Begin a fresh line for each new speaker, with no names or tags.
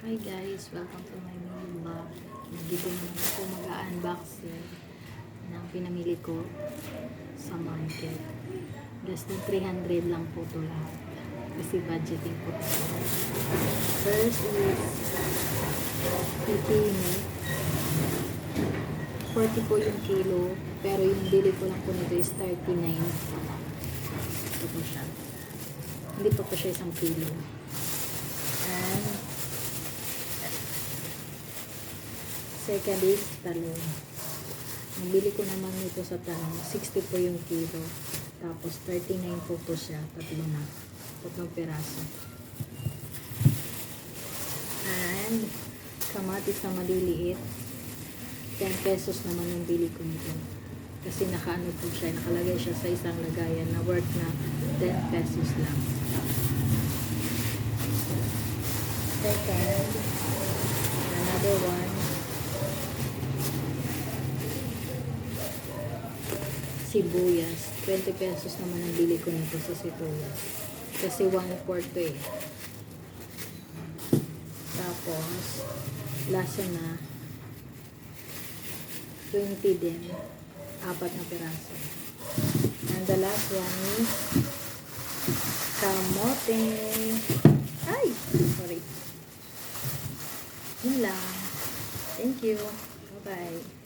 Hi guys, welcome to my mini vlog. Dito naman ako mag-unboxing ng pinamili ko sa market. Less than 300 lang po ito lahat. Kasi budgeting po ito. First is pipino. 40 po yung kilo. Pero yung bili ko lang po nito is 39. Ito po siya. Hindi pa po siya isang kilo. And second is talong. Nabili ko naman nito sa talong. 60 po yung kilo. Tapos 39 po to siya. Tatlong piraso. And kamatis na maliliit. 10 pesos naman yung bili ko nito. Kasi nakaano po siya. Nakalagay siya sa isang lagayan na worth na 10 pesos lang. Second, another one. Sibuyas. 20 pesos naman ang bili ko nito sa sibuyas. Kasi 1/4 eh. Tapos, lasa na 20 din. 4 na piraso. And the last one is kamote. Ay! Sorry. Yun lang. Thank you. Bye-bye.